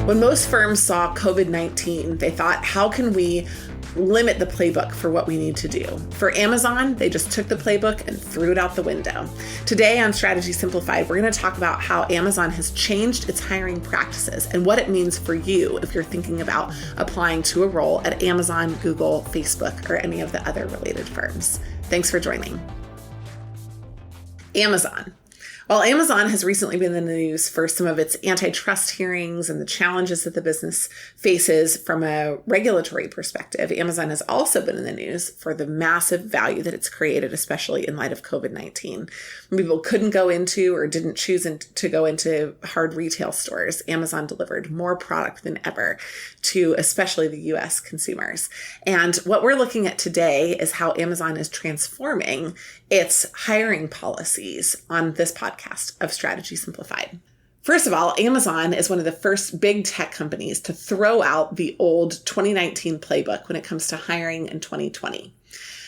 When most firms saw COVID-19, they thought, how can we limit the playbook for what we need to do? For Amazon, they just took the playbook and threw it out the window. Today on Strategy Simplified, we're going to talk about how Amazon has changed its hiring practices and what it means for you if you're thinking about applying to a role at Amazon, Google, Facebook, or any of the other related firms. Thanks for joining. Amazon. While Amazon has recently been in the news for some of its antitrust hearings and the challenges that the business faces from a regulatory perspective, Amazon has also been in the news for the massive value that it's created, especially in light of COVID-19. When people couldn't go into or didn't choose to go into hard retail stores, Amazon delivered more product than ever to especially the US consumers. And what we're looking at today is how Amazon is transforming its hiring policies on this podcast of Strategy Simplified. First of all, Amazon is one of the first big tech companies to throw out the old 2019 playbook when it comes to hiring in 2020.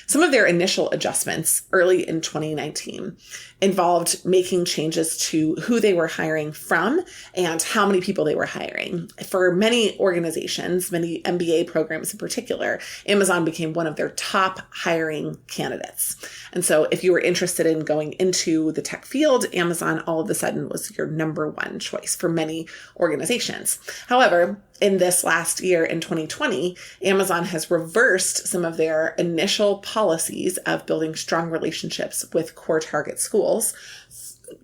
Some of their initial adjustments early in 2019 involved making changes to who they were hiring from and how many people they were hiring. For many organizations, many MBA programs in particular, Amazon became one of their top hiring candidates. And so if you were interested in going into the tech field, Amazon all of a sudden was your number one choice for many organizations. However, in this last year, in 2020, Amazon has reversed some of their initial policies of building strong relationships with core target schools,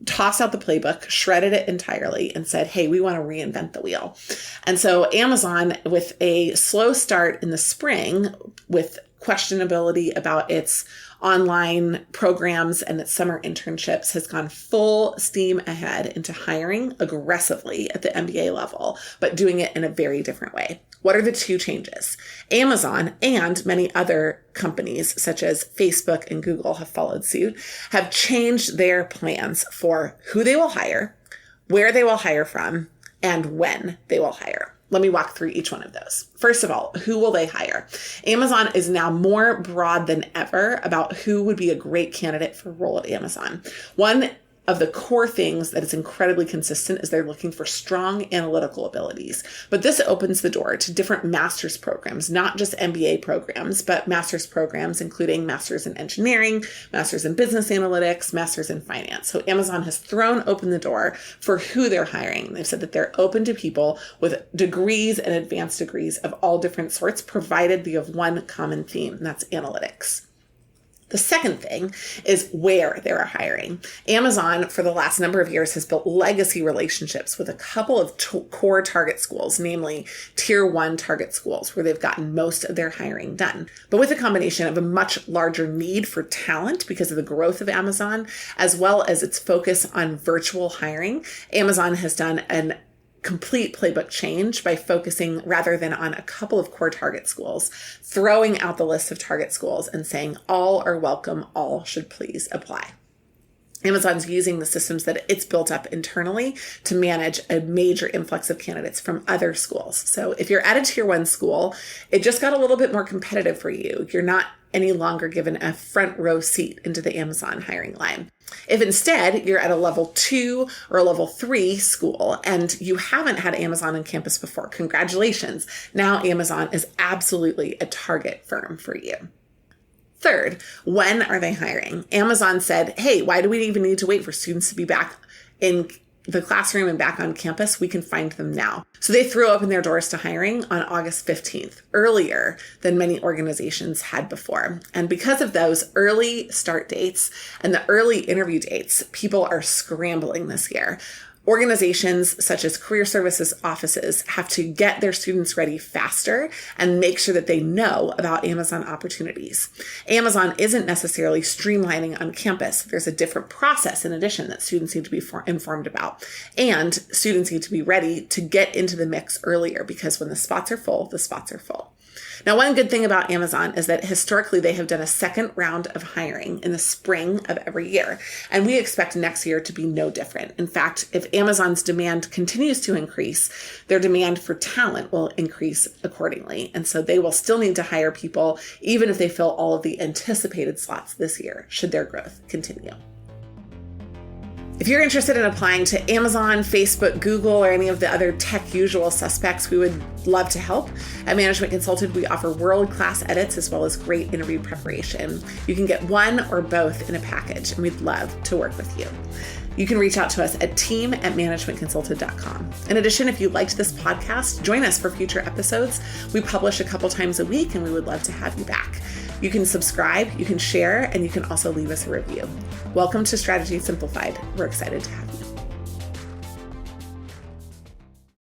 tossed out the playbook, shredded it entirely, and said, hey, we want to reinvent the wheel. And so Amazon, with a slow start in the spring, with questionability about its online programs and its summer internships, has gone full steam ahead into hiring aggressively at the MBA level, but doing it in a very different way. What are the two changes? Amazon and many other companies such as Facebook and Google have followed suit, have changed their plans for who they will hire, where they will hire from, and when they will hire. Let me walk through each one of those. First of all, who will they hire? Amazon is now more broad than ever about who would be a great candidate for a role at Amazon. One of the core things that is incredibly consistent is they're looking for strong analytical abilities. But this opens the door to different master's programs, not just MBA programs, but master's programs, including master's in engineering, master's in business analytics, master's in finance. So Amazon has thrown open the door for who they're hiring. They've said that they're open to people with degrees and advanced degrees of all different sorts, provided they have one common theme, and that's analytics. The second thing is where they're hiring. Amazon, for the last number of years, has built legacy relationships with a couple of core target schools, namely tier 1 target schools, where they've gotten most of their hiring done. But with a combination of a much larger need for talent because of the growth of Amazon, as well as its focus on virtual hiring, Amazon has done an complete playbook change by focusing rather than on a couple of core target schools, throwing out the list of target schools and saying all are welcome, all should please apply. Amazon's using the systems that it's built up internally to manage a major influx of candidates from other schools. So if you're at a tier 1 school, it just got a little bit more competitive for you. You're not any longer given a front row seat into the Amazon hiring line. If instead you're at a level 2 or a level 3 school and you haven't had Amazon on campus before, congratulations. Now Amazon is absolutely a target firm for you. Third, when are they hiring? Amazon said, hey, why do we even need to wait for students to be back in the classroom and back on campus? We can find them now. So they threw open their doors to hiring on August 15th, earlier than many organizations had before. And because of those early start dates and the early interview dates, people are scrambling this year. Organizations such as career services offices have to get their students ready faster and make sure that they know about Amazon opportunities. Amazon isn't necessarily streamlining on campus. There's a different process in addition that students need to be informed about. And students need to be ready to get into the mix earlier because when the spots are full, the spots are full. Now, one good thing about Amazon is that historically they have done a second round of hiring in the spring of every year, and we expect next year to be no different. In fact, if Amazon's demand continues to increase, their demand for talent will increase accordingly. And so they will still need to hire people, even if they fill all of the anticipated slots this year, should their growth continue. If you're interested in applying to Amazon, Facebook, Google, or any of the other tech usual suspects, we would love to help. At Management Consulted, we offer world-class edits as well as great interview preparation. You can get one or both in a package, and we'd love to work with you. You can reach out to us at team@managementconsulted.com. In addition, if you liked this podcast, join us for future episodes. We publish a couple times a week, and we would love to have you back. You can subscribe, you can share, and you can also leave us a review. Welcome to Strategy Simplified. We're excited to have you.